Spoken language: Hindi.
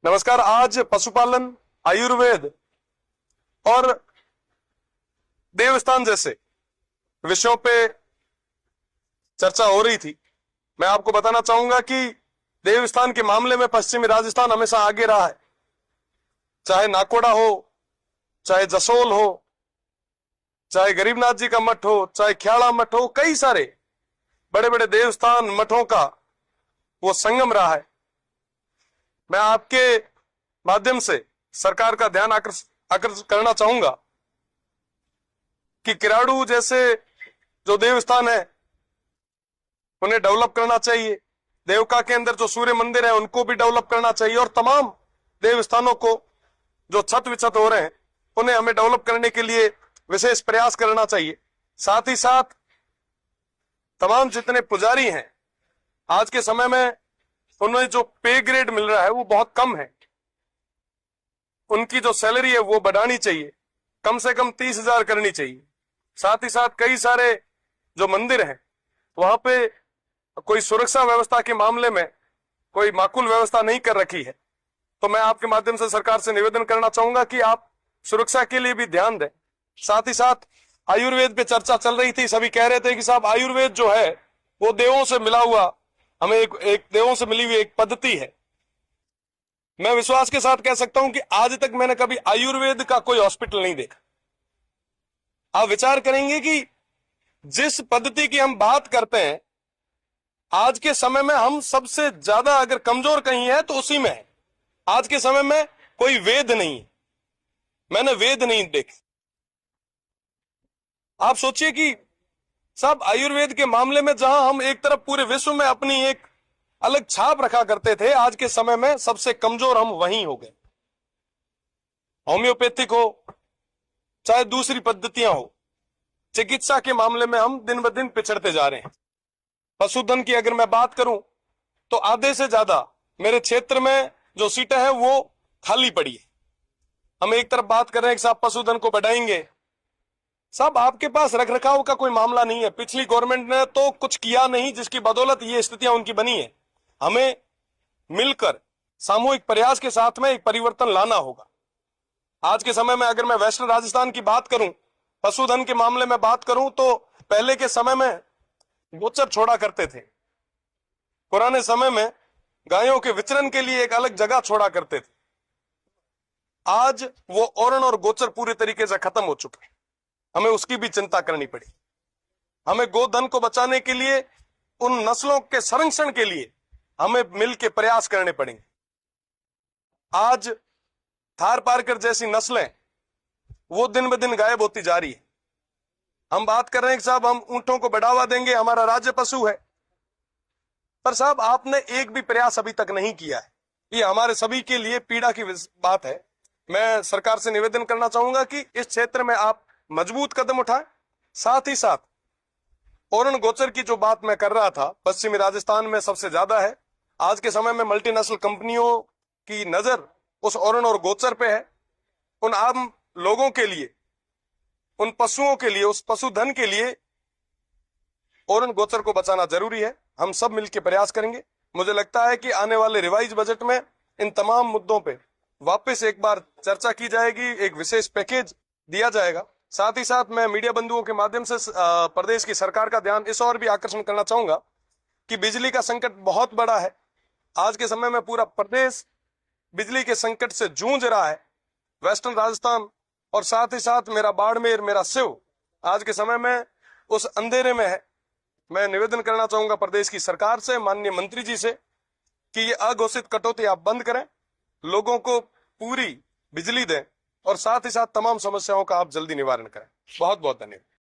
नमस्कार। आज पशुपालन, आयुर्वेद और देवस्थान जैसे विषयों पे चर्चा हो रही थी। मैं आपको बताना चाहूंगा कि देवस्थान के मामले में पश्चिमी राजस्थान हमेशा आगे रहा है। चाहे नाकोड़ा हो, चाहे जसोल हो, चाहे गरीबनाथ जी का मठ हो, चाहे ख्याला मठ हो, कई सारे बड़े बड़े देवस्थान मठों का वो संगम रहा है। मैं आपके माध्यम से सरकार का ध्यान आकर्षित करना चाहूंगा कि किराड़ू जैसे जो देवस्थान है उन्हें डेवलप करना चाहिए। देवका के अंदर जो सूर्य मंदिर है उनको भी डेवलप करना चाहिए और तमाम देवस्थानों को जो छत विछत हो रहे हैं उन्हें हमें डेवलप करने के लिए विशेष प्रयास करना चाहिए। साथ ही साथ तमाम जितने पुजारी हैं आज के समय में उन्हें जो पे ग्रेड मिल रहा है वो बहुत कम है। उनकी जो सैलरी है वो बढ़ानी चाहिए, कम से कम 30,000 करनी चाहिए। साथ ही साथ कई सारे जो मंदिर हैं वहां पे कोई सुरक्षा व्यवस्था के मामले में कोई माकूल व्यवस्था नहीं कर रखी है। तो मैं आपके माध्यम से सरकार से निवेदन करना चाहूंगा कि आप सुरक्षा के लिए भी ध्यान दें। साथ ही साथ आयुर्वेद पे चर्चा चल रही थी। सभी कह रहे थे कि साहब आयुर्वेद जो है वो देवों से मिला हुआ, हमें एक देवों से मिली हुई एक पद्धति है। मैं विश्वास के साथ कह सकता हूं कि आज तक मैंने कभी आयुर्वेद का कोई हॉस्पिटल नहीं देखा। आप विचार करेंगे कि जिस पद्धति की हम बात करते हैं आज के समय में हम सबसे ज्यादा अगर कमजोर कहीं है तो उसी में है। आज के समय में कोई वेद नहीं है, मैंने वेद नहीं देखे। आप सोचिए कि साहब आयुर्वेद के मामले में जहां हम एक तरफ पूरे विश्व में अपनी एक अलग छाप रखा करते थे, आज के समय में सबसे कमजोर हम वहीं हो गए। होम्योपैथिक हो चाहे दूसरी पद्धतियां हो, चिकित्सा के मामले में हम दिन ब दिन पिछड़ते जा रहे हैं। पशुधन की अगर मैं बात करूं तो आधे से ज्यादा मेरे क्षेत्र में जो सीटें हैं वो खाली पड़ी है। हम एक तरफ बात कर रहे हैं कि साहब पशुधन को बढ़ाएंगे। साहब आपके पास रख रखाव का कोई मामला नहीं है। पिछली गवर्नमेंट ने तो कुछ किया नहीं जिसकी बदौलत ये स्थितियां उनकी बनी है। हमें मिलकर सामूहिक प्रयास के साथ में एक परिवर्तन लाना होगा। आज के समय में अगर मैं वेस्टर्न राजस्थान की बात करूं, पशुधन के मामले में बात करूं तो पहले के समय में गोचर छोड़ा करते थे। पुराने समय में गायों के विचरण के लिए एक अलग जगह छोड़ा करते थे। आज वो ओरण और गोचर पूरी तरीके से खत्म हो चुके हैं। हमें उसकी भी चिंता करनी पड़ी। हमें गोधन को बचाने के लिए, उन नस्लों के संरक्षण के लिए हमें मिलकर प्रयास करने पड़ेंगे। आज थार पारकर जैसी नस्लें वो दिन ब दिन गायब होती जा रही है। हम बात कर रहे हैं कि साहब हम ऊंटों को बढ़ावा देंगे, हमारा राज्य पशु है, पर साहब आपने एक भी प्रयास अभी तक नहीं किया है। ये हमारे सभी के लिए पीड़ा की बात है। मैं सरकार से निवेदन करना चाहूंगा कि इस क्षेत्र में आप मजबूत कदम उठाएं। साथ ही साथ ओरण गोचर की जो बात मैं कर रहा था, पश्चिमी राजस्थान में सबसे ज्यादा है। आज के समय में मल्टीनेशनल कंपनियों की नजर उस ओरण और गोचर पे है। उन आम लोगों के लिए, उन पशुओं के लिए, उस पशुधन के लिए ओरण गोचर को बचाना जरूरी है। हम सब मिलकर प्रयास करेंगे। मुझे लगता है कि आने वाले रिवाइज बजट में इन तमाम मुद्दों पे वापस एक बार चर्चा की जाएगी, एक विशेष पैकेज दिया जाएगा। साथ ही साथ मैं मीडिया बंधुओं के माध्यम से प्रदेश की सरकार का ध्यान इस और भी आकर्षण करना चाहूंगा कि बिजली का संकट बहुत बड़ा है। आज के समय में पूरा प्रदेश बिजली के संकट से जूझ रहा है। वेस्टर्न राजस्थान और साथ ही साथ मेरा बाड़मेर, मेरा सिव आज के समय में उस अंधेरे में है। मैं निवेदन करना चाहूंगा प्रदेश की सरकार से, माननीय मंत्री जी से, कि ये अघोषित कटौती आप बंद करें, लोगों को पूरी बिजली दें और साथ ही साथ तमाम समस्याओं का आप जल्दी निवारण करें। बहुत बहुत धन्यवाद।